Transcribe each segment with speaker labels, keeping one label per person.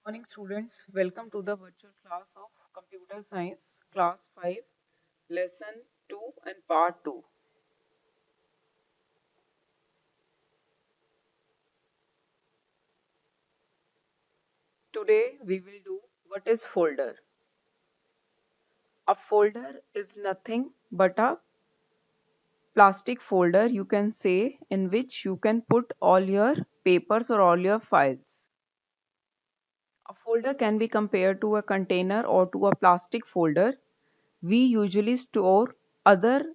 Speaker 1: Morning students, welcome to the virtual class of Computer Science, Class 5, Lesson 2 and Part 2. Today we will do what is folder. A folder is nothing but a plastic folder, you can say, in which you can put all your papers or all your files. A folder can be compared to a container or to a plastic folder. We usually store other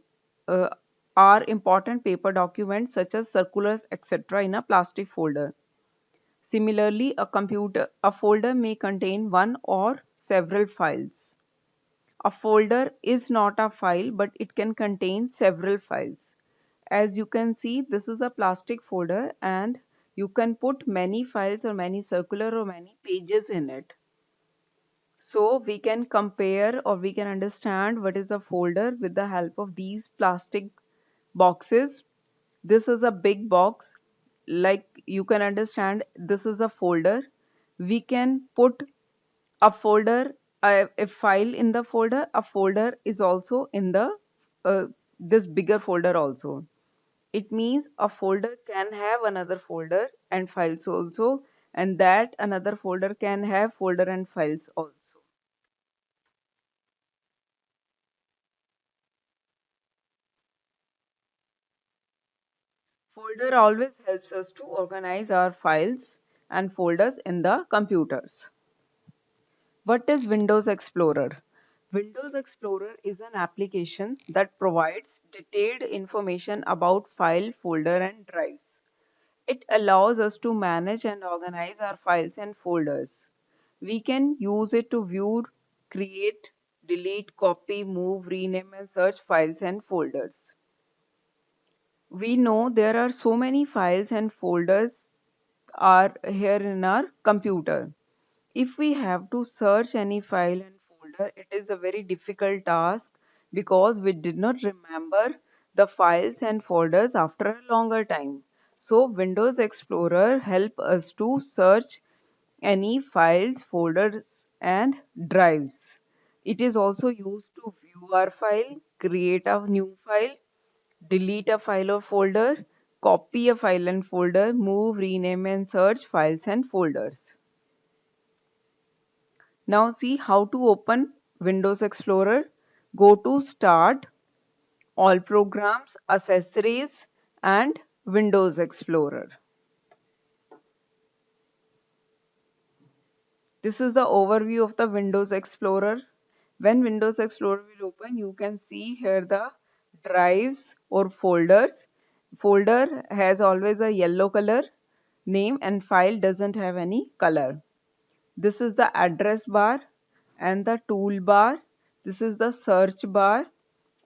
Speaker 1: uh, our important paper documents such as circulars etc. in a plastic folder. Similarly, a folder may contain one or several files. A folder is not a file but it can contain several files. As you can see, this is a plastic folder and you can put many files or many circular or many pages in it. So we can compare or we can understand what is a folder with the help of these plastic boxes. This is a big box. Like you can understand, this is a folder. We can put a folder, a file in the folder. A folder is also in the this bigger folder also. It means a folder can have another folder and files also, and that another folder can have folder and files also. Folder always helps us to organize our files and folders in the computers. What is Windows Explorer? Windows Explorer is an application that provides detailed information about file, folder and drives. It allows us to manage and organize our files and folders. We can use it to view, create, delete, copy, move, rename and search files and folders. We know there are so many files and folders are here in our computer. If we have to search any file and folder, it is a very difficult task because we did not remember the files and folders after a longer time. So Windows Explorer help us to search any files, folders and drives. It is also used to view our file, create a new file, delete a file or folder, copy a file and folder, move, rename and search files and folders. Now see how to open Windows Explorer. Go to Start, All Programs, Accessories and Windows Explorer. This is the overview of the Windows Explorer. When Windows Explorer will open, you can see here the drives or folders. Folder has always a yellow color name and file doesn't have any color. This is the address bar and the toolbar. This is the search bar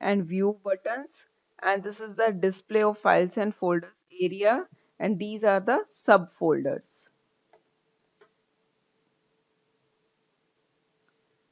Speaker 1: and view buttons, and this is the display of files and folders area, and these are the subfolders.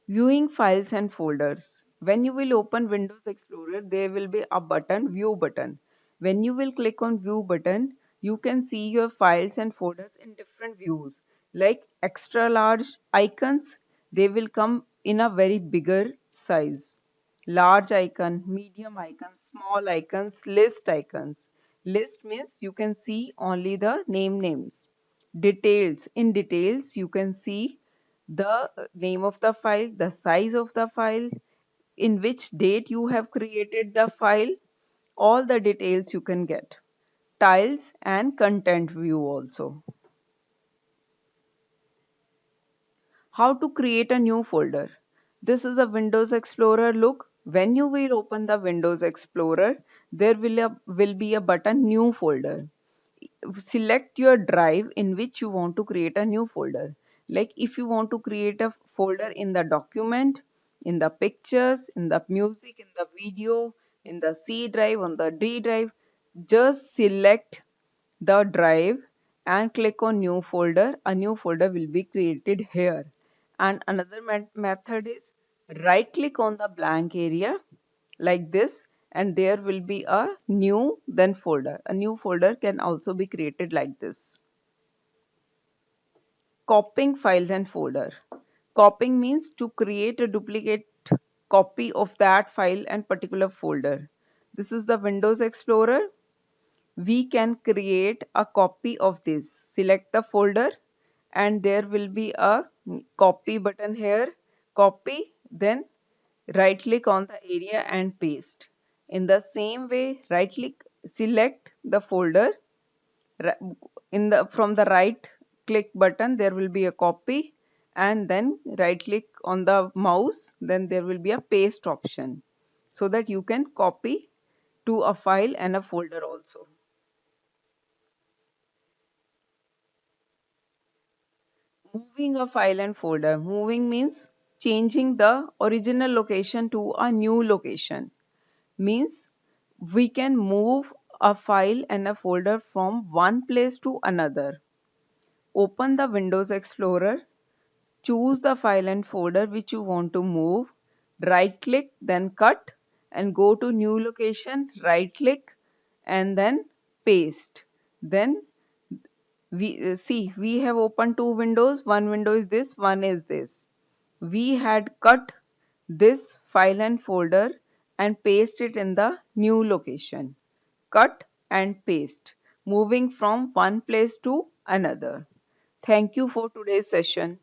Speaker 1: Viewing files and folders. When you will open Windows Explorer, there will be a button, View button. When you will click on View button, you can see your files and folders in different views. Like extra large icons, they will come in a very bigger size. Large icon, medium icons, small icons, list icons. List means you can see only the names. Details. In details, you can see the name of the file, the size of the file, in which date you have created the file, all the details you can get. Tiles and content view also. How to create a new folder. This is a Windows Explorer look. When you will open the Windows Explorer, there will be a button New Folder. Select your drive in which you want to create a new folder. Like if you want to create a folder in the document, in the pictures, in the music, in the video, in the C drive, on the D drive, just select the drive and click on new folder. A new folder will be created here. And another method is right click on the blank area like this, and there will be a new then folder. A new folder can also be created like this. Copying files and folder. Copying means to create a duplicate copy of that file and particular folder. This is the Windows Explorer. We can create a copy of this. Select the folder and there will be a copy button here. Copy, then right click on the area and paste. In the same way, right click, select the folder. In the from the right click button there will be a copy, and then right click on the mouse, then there will be a paste option, so that you can copy to a file and a folder also. Moving a file and folder. Moving means changing the original location to a new location. Means we can move a file and a folder from one place to another. Open the Windows Explorer, choose the file and folder which you want to move, right click, then cut, and go to new location, right click, and then paste. Then we have opened two windows. One window is this, one is this. We had cut this file and folder and paste it in the new location. Cut and paste, moving from one place to another. Thank you for today's session.